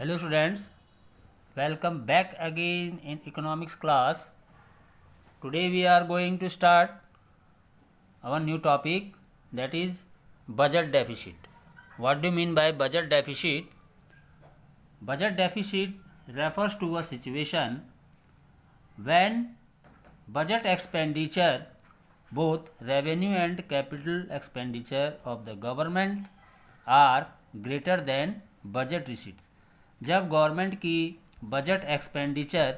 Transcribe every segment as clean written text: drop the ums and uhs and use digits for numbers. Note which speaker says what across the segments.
Speaker 1: Hello students, welcome back again in economics class. Today we are going to start our new topic, that is budget deficit. What do you mean by budget deficit? Budget deficit refers to a situation when budget expenditure, both revenue and capital expenditure of the government, are greater than budget receipts. जब government की budget expenditure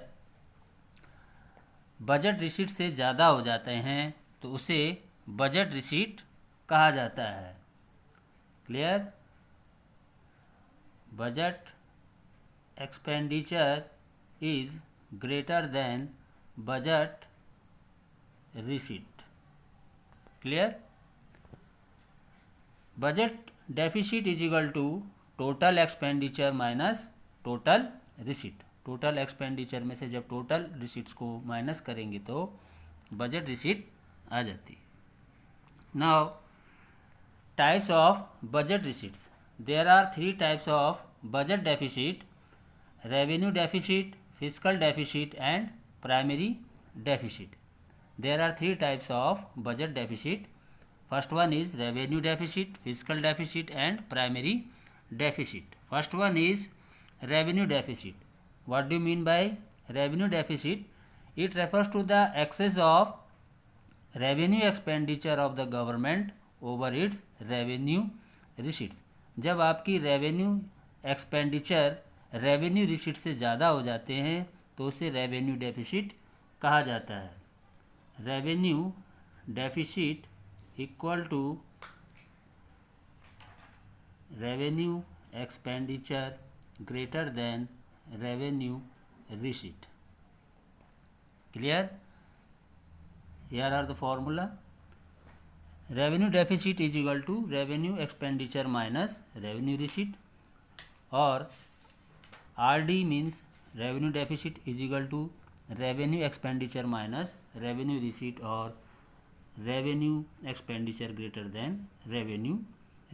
Speaker 1: budget receipt से ज़्यादा हो जाते हैं तो उसे budget receipt कहा जाता है. Clear? Budget expenditure is greater than budget receipt. Clear? Budget deficit is equal to total expenditure minus total receipt. Total expenditure में से जब टोटल रिसीट्स को माइनस करेंगे तो बजट रिसीट आ जाती है. Now types of budget receipts. There are 3 types of budget deficit: revenue deficit, fiscal deficit and primary deficit. There are 3 types of budget deficit. First one is revenue deficit, fiscal deficit and primary deficit. First one is revenue deficit. What do you mean by revenue deficit? It refers to the excess of revenue expenditure of the government over its revenue receipts. जब आपकी revenue expenditure revenue receipt से ज़्यादा हो जाते हैं तो उसे revenue deficit कहा जाता है. Revenue deficit equal to revenue expenditure greater than revenue receipt. Clear? Here are the formula. Revenue deficit is equal to revenue expenditure minus revenue receipt, or RD means revenue deficit is equal to revenue expenditure minus revenue receipt, or revenue expenditure greater than revenue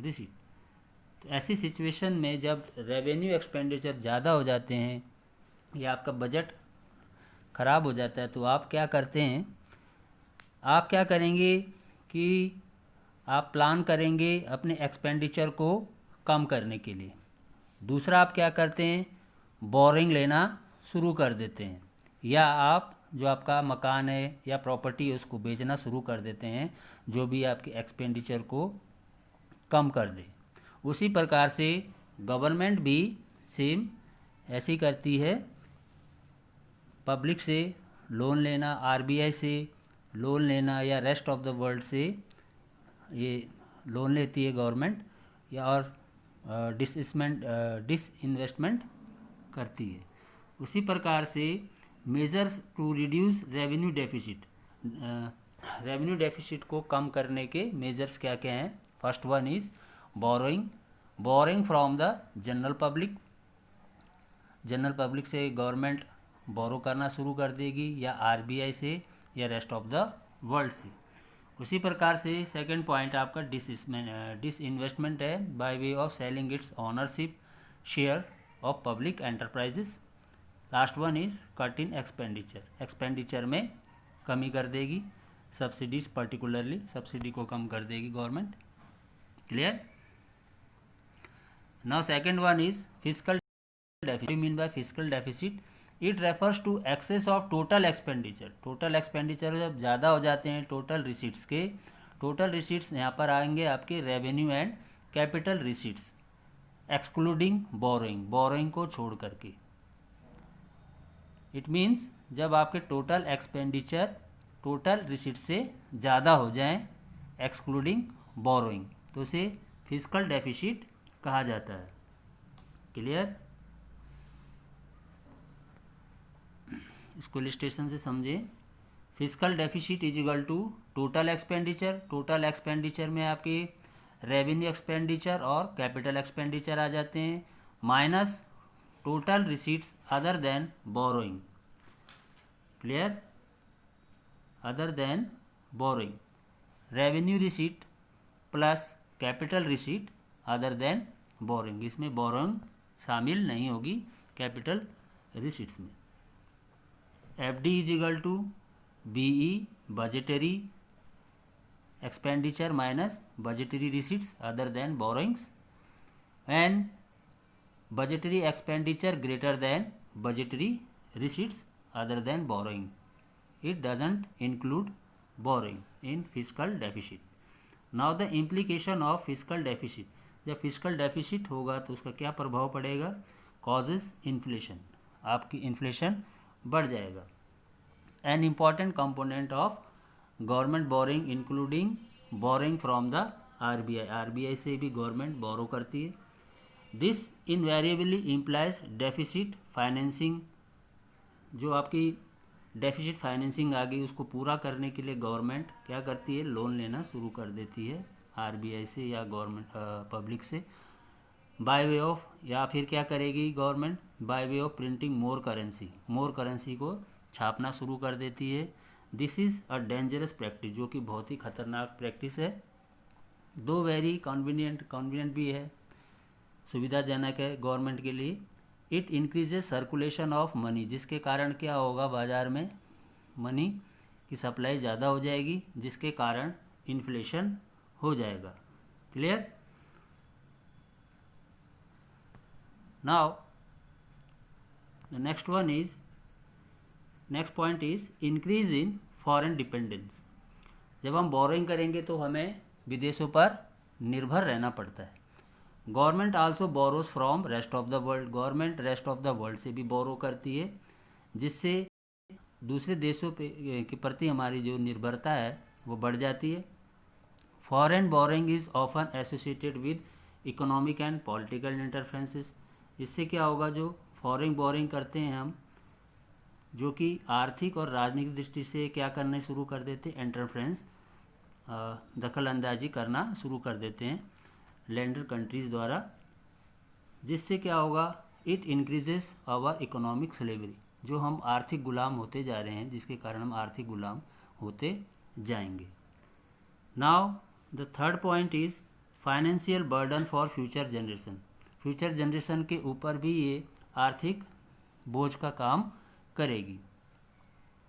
Speaker 1: receipt. तो ऐसी situation में जब revenue expenditure ज़्यादा हो जाते हैं या आपका बजट ख़राब हो जाता है तो आप क्या करते हैं, आप क्या करेंगे कि आप प्लान करेंगे अपने एक्सपेंडिचर को कम करने के लिए. दूसरा, आप क्या करते हैं, बोरिंग लेना शुरू कर देते हैं, या आप जो आपका मकान है या प्रॉपर्टी है उसको बेचना शुरू कर देते हैं जो भी आपके एक्सपेंडिचर को कम कर दे. उसी प्रकार से गवर्नमेंट भी सेम ऐसी करती है. पब्लिक से लोन लेना, आरबीआई से लोन लेना या रेस्ट ऑफ द वर्ल्ड से ये लोन लेती है गवर्नमेंट, या और डिसइन्वेस्टमेंट करती है. उसी प्रकार से measures to reduce revenue deficit. Revenue deficit को कम करने के मेजर्स क्या क्या हैं? First one is borrowing from the general public. General public से गवर्नमेंट बोरो करना शुरू कर देगी, या आरबीआई से, या रेस्ट ऑफ द वर्ल्ड से. उसी प्रकार से सेकंड पॉइंट आपका डिसइन्वेस्टमेंट है, by way of selling it's ownership share of public enterprises. Last one is cut in expenditure. Expenditure में कमी कर देगी, सब्सिडीज पर्टिकुलरली सब्सिडी को कम कर देगी government. Clear? Now second one is fiscal deficit. Mean by fiscal deficit, it refers to excess of total expenditure. Total expenditure जब ज़्यादा हो जाते हैं टोटल रिसीट्स के, टोटल रिसीट्स यहाँ पर आएंगे आपके revenue and capital receipts excluding borrowing को छोड़ करके. इट मीन्स जब आपके टोटल एक्सपेंडिचर टोटल रिसीट से ज़्यादा हो जाएं एक्सक्लूडिंग बोरोइंग तो उसे फिस्कल डेफिसिट कहा जाता है. क्लियर? इसको इलस्ट्रेशन से समझें. Fiscal deficit is equal to total expenditure. Total expenditure में आपके रेवेन्यू एक्सपेंडिचर और कैपिटल एक्सपेंडिचर आ जाते हैं, minus total receipts other than borrowing. Clear? Other than borrowing. Revenue receipt plus capital receipt other than borrowing. इसमें borrowing शामिल नहीं होगी कैपिटल रिसीट्स में। FD is equal to BE budgetary expenditure minus budgetary receipts other than borrowings, and budgetary expenditure greater than budgetary receipts other than borrowing. It doesn't include borrowing in fiscal deficit. Now the implication of fiscal deficit. जब fiscal deficit होगा तो उसका क्या प्रभाव पड़ेगा? Causes inflation. आपकी inflation बढ़ जाएगा. An important component of government borrowing including borrowing from the RBI. RBI से भी government borrow करती है. This invariably implies deficit financing. जो आपकी डेफिसिट फाइनेंसिंग आ गई उसको पूरा करने के लिए गवर्नमेंट क्या करती है? लोन लेना शुरू कर देती है RBI से या गवर्नमेंट पब्लिक से, बाय वे ऑफ, या फिर क्या करेगी government? By way of printing more currency. More currency को छापना शुरू कर देती है। This is a dangerous practice, जो कि बहुत ही खतरनाक प्रैक्टिस है। दो वेरी कन्वीनियंट भी है, सुविधाजनक है गवर्नमेंट के लिए। It increases circulation of money, जिसके कारण क्या होगा? बाज़ार में मनी की सप्लाई ज़्यादा हो जाएगी, जिसके कारण इन्फ्लेशन हो जाएगा। Clear? Now the next point is increase in foreign dependence. जब हम बोरोइंग करेंगे तो हमें विदेशों पर निर्भर रहना पड़ता है। Government also borrows from rest of the world. Government rest of the world से भी बोरो करती है, जिससे दूसरे देशों के प्रति हमारी जो निर्भरता है वो बढ़ जाती है। Foreign borrowing is often associated with economic and political interferences. इससे क्या होगा? जो फॉरेन बोरोइंग करते हैं हम, जो कि आर्थिक और राजनीतिक दृष्टि से क्या करने शुरू कर देते हैं? इंटरफेरेंस, दखल अंदाजी करना शुरू कर देते हैं लैंडर कंट्रीज़ द्वारा, जिससे क्या होगा? It increases our economic slavery. जो हम आर्थिक गुलाम होते जा रहे हैं, जिसके कारण हम आर्थिक गुलाम होते जाएंगे। Now the third point is financial burden for future generation. Future generation के ऊपर भी ये आर्थिक बोझ का काम करेगी।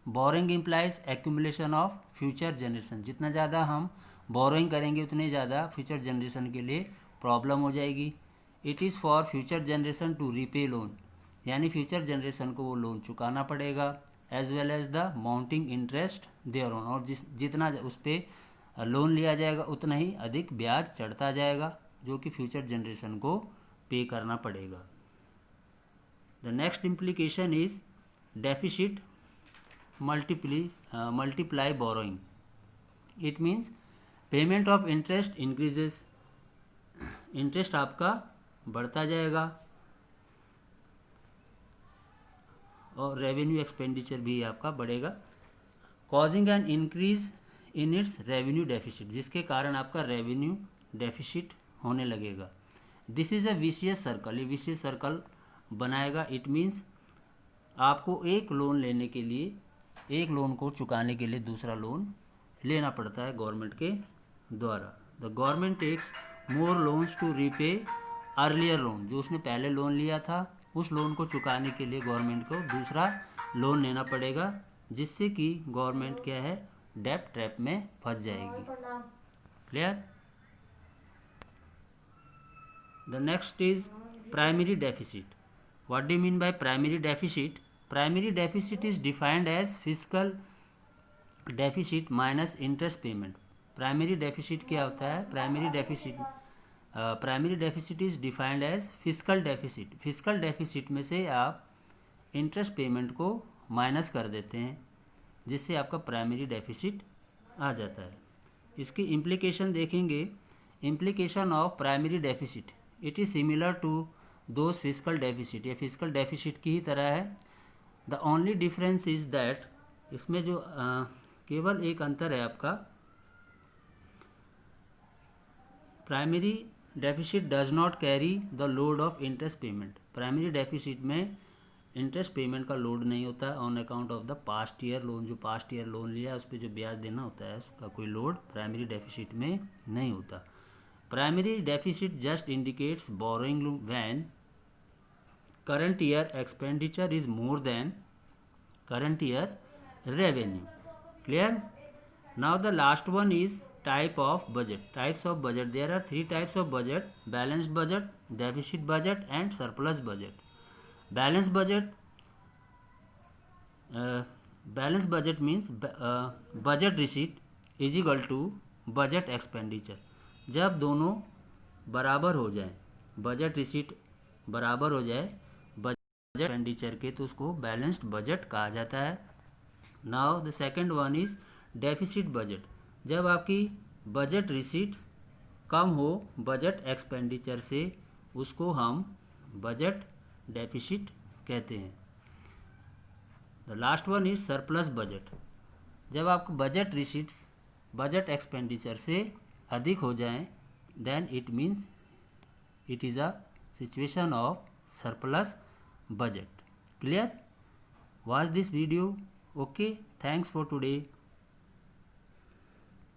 Speaker 1: Borrowing implies accumulation of future generation. जितना ज़्यादा हम बोरोइंग करेंगे उतने ज़्यादा फ्यूचर जनरेशन के लिए प्रॉब्लम हो जाएगी। It is for future generation to repay loan, यानी फ्यूचर जनरेशन को वो लोन चुकाना पड़ेगा, as well as the mounting interest thereon. और जितना उस पर लोन लिया जाएगा उतना ही अधिक ब्याज चढ़ता जाएगा, जो कि फ्यूचर जनरेशन को पे करना पड़ेगा। The next implication is deficit multiply borrowing. It means payment of interest increases. Interest आपका बढ़ता जाएगा और रेवेन्यू एक्सपेंडिचर भी आपका बढ़ेगा, causing an increase in its revenue deficit, जिसके कारण आपका रेवेन्यू डेफिसिट होने लगेगा। This is a vicious circle. ये विशियस सर्कल बनाएगा। इट मीन्स आपको एक लोन लेने के लिए, एक लोन को चुकाने के लिए दूसरा लोन लेना पड़ता है गवर्नमेंट के द्वारा। The government takes more loans to repay earlier loan. जो उसने पहले लोन लिया था उस लोन को चुकाने के लिए गवर्नमेंट को दूसरा लोन लेना पड़ेगा, जिससे कि गवर्नमेंट क्या है? डेब्ट ट्रैप में फंस जाएगी। Clear? The next is primary deficit. What do you mean by primary deficit? Primary deficit is defined as fiscal deficit minus interest payment. Primary deficit क्या होता है? Primary deficit is defined as fiscal deficit. Fiscal deficit में से आप interest payment को minus कर देते हैं, जिससे आपका प्राइमरी डेफिसिट आ जाता है। इसकी इम्प्लीकेशन देखेंगे। Implication of primary deficit, it is similar to those fiscal deficit. ये फिजिकल डेफिसिट की ही तरह है। The only difference is that, इसमें जो केवल एक अंतर है आपका, primary deficit does not carry the load of interest payment. Primary deficit में इंटरेस्ट पेमेंट का लोड नहीं होता on account of the past year loan. जो पास्ट ईयर लोन लिया है उस पर जो ब्याज देना होता है उसका कोई लोड प्राइमरी डेफिसिट में नहीं होता। Primary deficit just indicates borrowing when current year expenditure is more than current year revenue. Clear? Now the last one is type of budget. Types of budget. There are three types of budget: balanced budget, deficit budget, and surplus budget. Balanced budget. Balanced budget means budget receipt is equal to budget expenditure. जब दोनों बराबर हो जाए, budget receipt बराबर हो जाए budget expenditure के, तो उसको बैलेंस्ड बजट कहा जाता है. Now the second one is deficit budget. जब आपकी बजट रिसीट्स कम हो बजट एक्सपेंडिचर से, उसको हम बजट डेफिसिट कहते हैं. The last one is surplus budget. जब आपको बजट रिसीट्स बजट एक्सपेंडिचर से अधिक हो जाएं, then it means it is a situation of surplus budget. Clear? Watch this video. Okay, thanks for today.